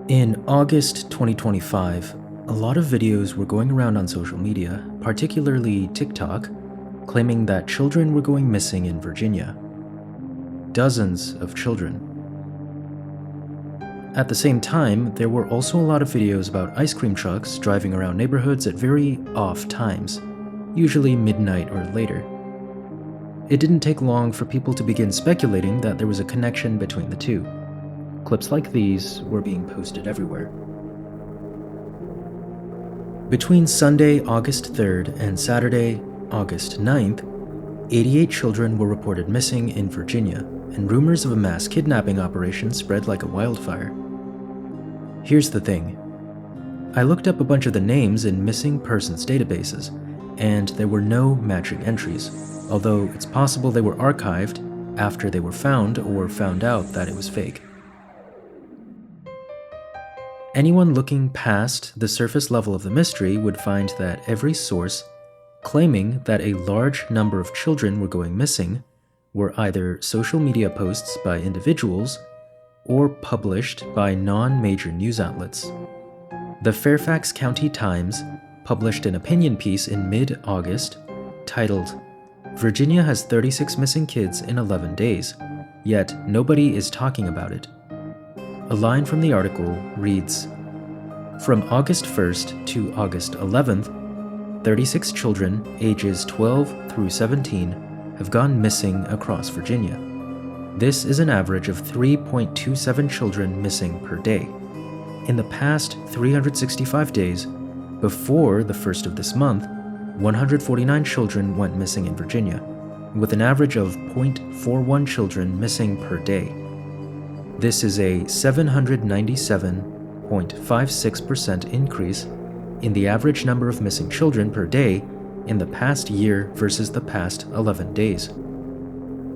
In August 2025, a lot of videos were going around on social media, particularly TikTok, claiming that children were going missing in Virginia. Dozens of children. At the same time, there were also a lot of videos about ice cream trucks driving around neighborhoods at very off times, usually midnight or later. It didn't take long for people to begin speculating that there was a connection between the two. Clips like these were being posted everywhere. Between Sunday, August 3rd and Saturday, August 9th, 88 children were reported missing in Virginia, and rumors of a mass kidnapping operation spread like a wildfire. Here's the thing. I looked up a bunch of the names in missing persons databases, and there were no matching entries, although it's possible they were archived after they were found or found out that it was fake. Anyone looking past the surface level of the mystery would find that every source claiming that a large number of children were going missing were either social media posts by individuals or published by non-major news outlets. The Fairfax County Times published an opinion piece in mid-August titled, "Virginia has 36 missing kids in 11 days, yet nobody is talking about it." A line from the article reads, "From August 1st to August 11th, 36 children ages 12 through 17 have gone missing across Virginia. This is an average of 3.27 children missing per day. In the past 365 days, before the first of this month, 149 children went missing in Virginia, with an average of 0.41 children missing per day. This is a 797.56% increase in the average number of missing children per day in the past year versus the past 11 days.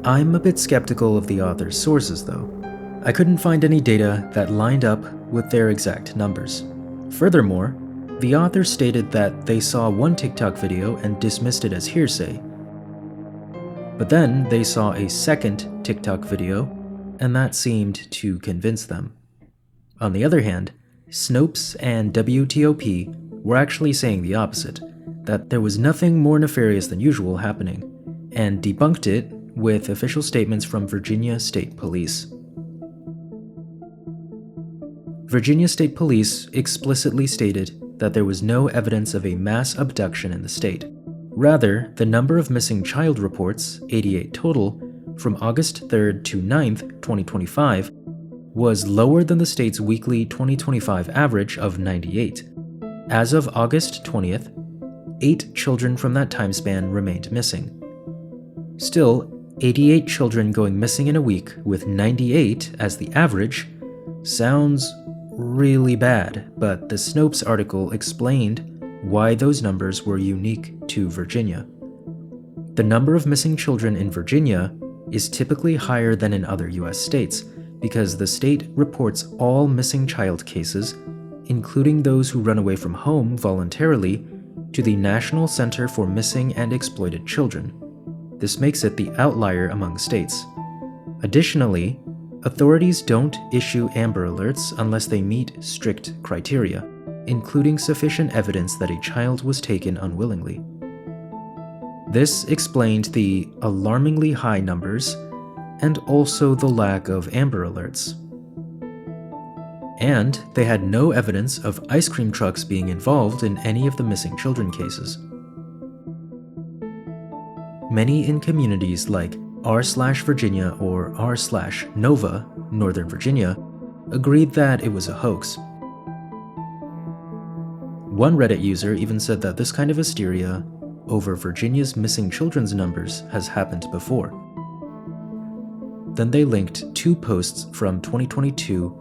I'm a bit skeptical of the author's sources, though. I couldn't find any data that lined up with their exact numbers. Furthermore, the author stated that they saw one TikTok video and dismissed it as hearsay. But then they saw a second TikTok video, and that seemed to convince them. On the other hand, Snopes and WTOP were actually saying the opposite, that there was nothing more nefarious than usual happening, and debunked it with official statements from Virginia State Police. Virginia State Police explicitly stated that there was no evidence of a mass abduction in the state. Rather, the number of missing child reports, 88 total, from August 3rd to 9th, 2025, was lower than the state's weekly 2025 average of 98. As of August 20th, 8 children from that time span remained missing. Still, 88 children going missing in a week with 98 as the average sounds really bad, but the Snopes article explained why those numbers were unique to Virginia. The number of missing children in Virginia is typically higher than in other US states because the state reports all missing child cases, including those who run away from home voluntarily, to the National Center for Missing and Exploited Children. This makes it the outlier among states. Additionally, authorities don't issue Amber Alerts unless they meet strict criteria, including sufficient evidence that a child was taken unwillingly. This explained the alarmingly high numbers and also the lack of Amber Alerts. And they had no evidence of ice cream trucks being involved in any of the missing children cases. Many in communities like r/Virginia or r/Nova, Northern Virginia, agreed that it was a hoax. One Reddit user even said that this kind of hysteria over Virginia's missing children's numbers has happened before. Then they linked 2 posts from 2022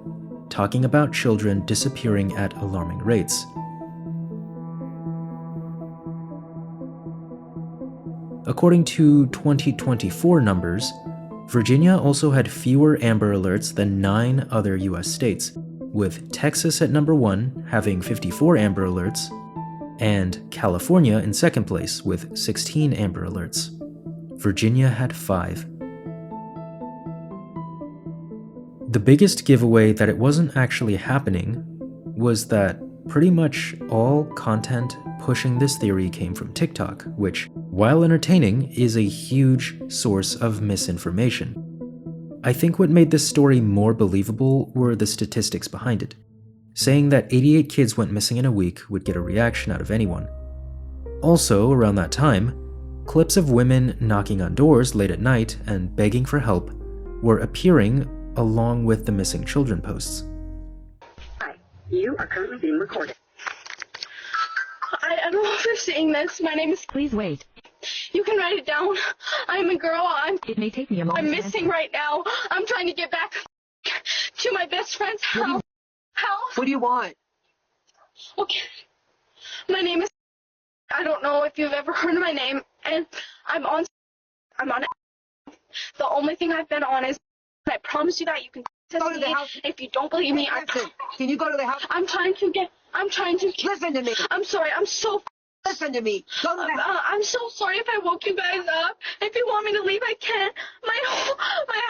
talking about children disappearing at alarming rates. According to 2024 numbers, Virginia also had fewer Amber Alerts than 9 other US states, with Texas at number 1 having 54 Amber Alerts, and California in second place with 16 Amber Alerts. Virginia had 5. The biggest giveaway that it wasn't actually happening was that pretty much all content pushing this theory came from TikTok, which, while entertaining, is a huge source of misinformation. I think what made this story more believable were the statistics behind it. Saying that 88 kids went missing in a week would get a reaction out of anyone. Also, around that time, clips of women knocking on doors late at night and begging for help were appearing along with the missing children posts. Hi, you are currently being recorded. I don't know if you're seeing this. My name is... Please wait. You can write it down. I'm a girl. It may take me a moment. I'm missing right now. I'm trying to get back to my best friend's house. What do you want? Okay. My name is... I don't know if you've ever heard of my name. And I'm on it. The only thing I've been on is... I promise you that you can Go to the house. If you don't believe me, Listen, can you go to the house? I'm trying to... Listen to me. I'm sorry. I'm so... Listen to me. Go to the house. I'm so sorry if I woke you guys up. If you want me to leave, I can. My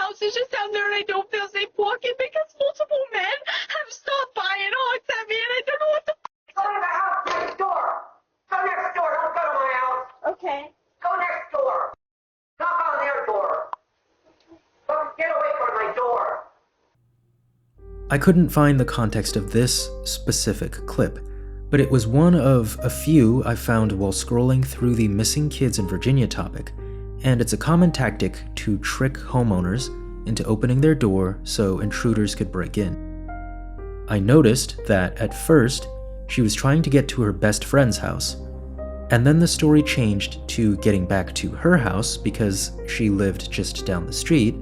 house is just down there and I don't feel safe walking because multiple men have stopped by and honked at me and I don't know what the... Go to the house next door. Go next door. Don't go to my house. Okay. Go next door. Knock on their door. Don't get away from my door. I couldn't find the context of this specific clip, but it was one of a few I found while scrolling through the missing kids in Virginia topic, and it's a common tactic to trick homeowners into opening their door so intruders could break in. I noticed that at first, she was trying to get to her best friend's house, and then the story changed to getting back to her house because she lived just down the street,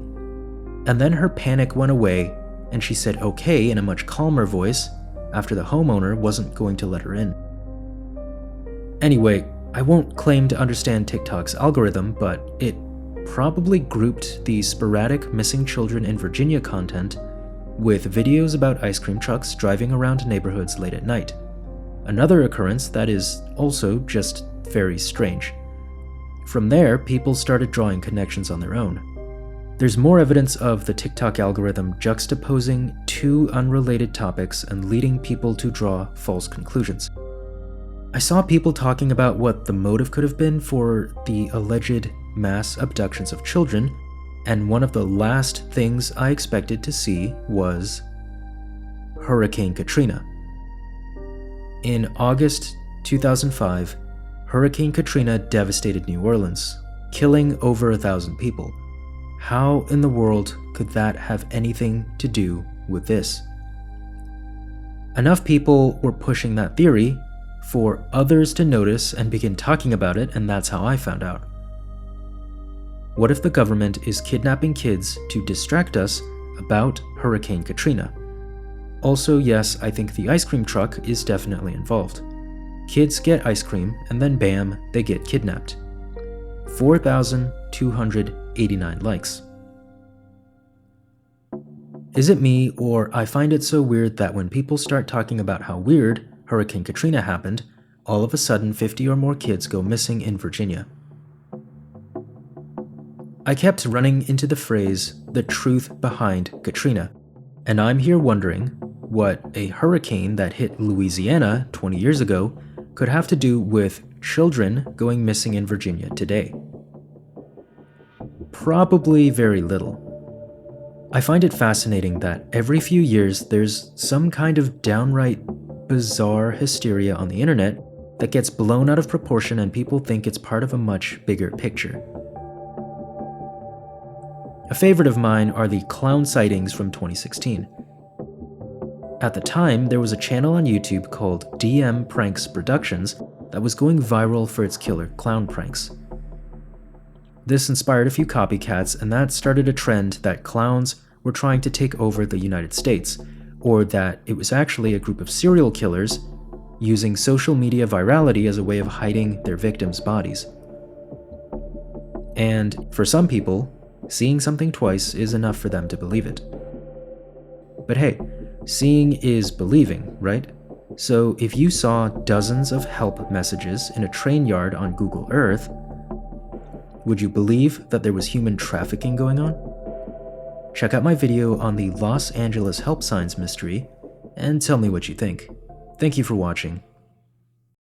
and then her panic went away and she said okay in a much calmer voice after the homeowner wasn't going to let her in. Anyway, I won't claim to understand TikTok's algorithm, but it probably grouped the sporadic missing children in Virginia content with videos about ice cream trucks driving around neighborhoods late at night. Another occurrence that is also just very strange. From there, people started drawing connections on their own. There's more evidence of the TikTok algorithm juxtaposing two unrelated topics and leading people to draw false conclusions. I saw people talking about what the motive could have been for the alleged mass abductions of children, and one of the last things I expected to see was Hurricane Katrina. In August 2005, Hurricane Katrina devastated New Orleans, killing over 1,000 people. How in the world could that have anything to do with this? Enough people were pushing that theory for others to notice and begin talking about it, and that's how I found out. What if the government is kidnapping kids to distract us about Hurricane Katrina? Also, yes, I think the ice cream truck is definitely involved. Kids get ice cream, and then bam, they get kidnapped. 4,289 likes. Is it me, or I find it so weird that when people start talking about how weird Hurricane Katrina happened, all of a sudden 50 or more kids go missing in Virginia? I kept running into the phrase, the truth behind Katrina, and I'm here wondering what a hurricane that hit Louisiana 20 years ago could have to do with children going missing in Virginia today. Probably very little. I find it fascinating that every few years there's some kind of downright bizarre hysteria on the internet that gets blown out of proportion and people think it's part of a much bigger picture. A favorite of mine are the clown sightings from 2016. At the time, there was a channel on YouTube called DM Pranks Productions that was going viral for its killer clown pranks. This inspired a few copycats, and that started a trend that clowns were trying to take over the United States, or that it was actually a group of serial killers using social media virality as a way of hiding their victims' bodies. And for some people, seeing something twice is enough for them to believe it. But hey, seeing is believing, right? So if you saw dozens of help messages in a train yard on Google Earth, would you believe that there was human trafficking going on? Check out my video on the Los Angeles help signs mystery, and tell me what you think. Thank you for watching.